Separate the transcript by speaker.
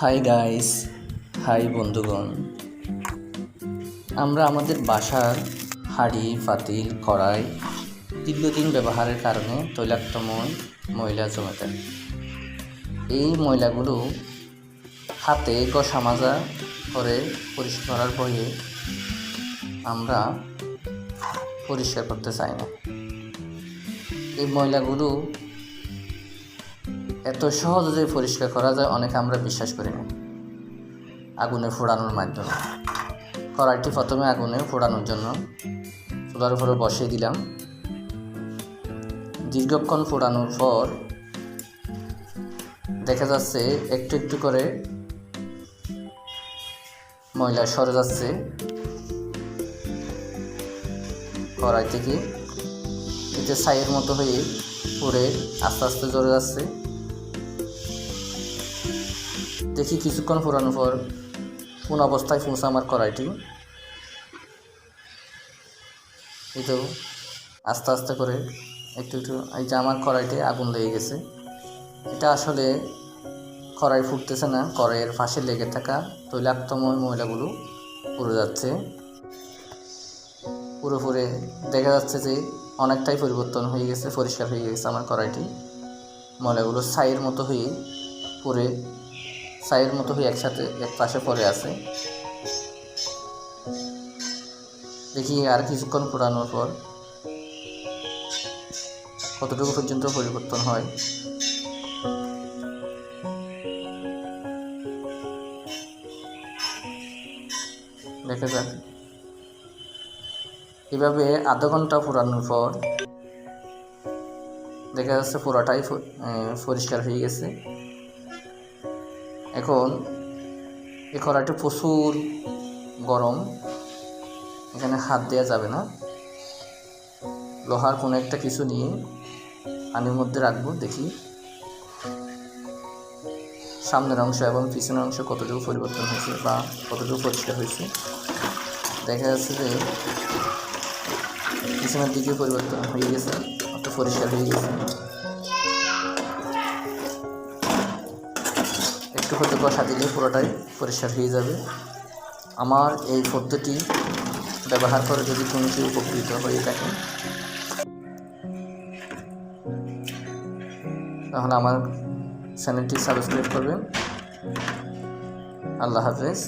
Speaker 1: Hi guys, high বন্ধুগণ। আমরা আমাদের বাসার হাঁড়ি, পাতিল, কড়াই দীর্ঘদিন ব্যবহারের কারণে তৈলাক্তময় ময়লা জমে থাকে। এই ময়লাগুলো হাতে ঘষা মাজা করে পরিষ্কার করার ভয়ে আমরা পরিষ্কার করতে চাই না। এই ময়লাগুলো এত সহজে যে পরিষ্কার করা যায় অনেকে আমরা বিশ্বাস করি না। আগুনে ফোড়ানোর মাধ্যমে কড়াইটি প্রথমে আগুনে ফোড়ানোর জন্য চুলার উপরে বসিয়ে দিলাম। দীর্ঘক্ষণ ফোড়ানোর পর দেখা যাচ্ছে একটু একটু করে ময়লা সরে যাচ্ছে কড়াই থেকে। এতে ছাইয়ের মতো হয়ে পুড়ে আস্তে আস্তে জ্বলে যাচ্ছে। দেখি কিছুক্ষণ ফোড়ানোর পর কোন অবস্থায় পৌঁছে আমার কড়াইটি। এই তো আস্তে আস্তে করে একটু একটু এই যে আমার কড়াইতে আগুন লেগে গেছে। এটা আসলে কড়াই ফুটতেছে না, কড়াইয়ের পাশে লেগে থাকা তৈলাক্তময় ময়লাগুলো পুড়ে যাচ্ছে। পুরোপুরি দেখা যাচ্ছে যে অনেকটাই পরিবর্তন হয়ে গেছে, পরিষ্কার হয়ে গেছে আমার কড়াইটি। ময়লাগুলো ছাইয়ের মতো হয়ে পুড়ে ছাইয়ের মতো হয়ে একসাথে এক পাশে পড়ে আছে। দেখি আর কিছুক্ষণ পোড়ানোর পর কতটুকু পর্যন্ত পরিবর্তন হয়। দেখা যাক। এভাবে আধা ঘন্টা পোড়ানোর পর দেখা যাচ্ছে পুরোটাই পরিষ্কার হয়ে গেছে। এখন এই কড়াইটি প্রচুর গরম, এখানে হাত দেওয়া যাবে না। লোহার কোনো একটা কিছু নিয়ে পানির মধ্যে রাখবো, দেখি সামনের অংশ এবং পিছনের অংশ কতটুকু পরিবর্তন হয়েছে বা কতটুকু পরিষ্কার হয়েছে। দেখা যাচ্ছে যে পিছনের দিকে পরিবর্তন হয়ে গেছে, অর্থাৎ পরিষ্কার হয়ে গেছে। একটু হয়তো কষা দিলে পুরোটাই পরিষ্কার হয়ে যাবে। আমার এই পদ্ধতি ব্যবহার করে যদি কোনো কেউ উপকৃত হয়ে থাকে তাহলে আমার চ্যানেলটি সাবস্ক্রাইব করবেন। আল্লাহ হাফেজ।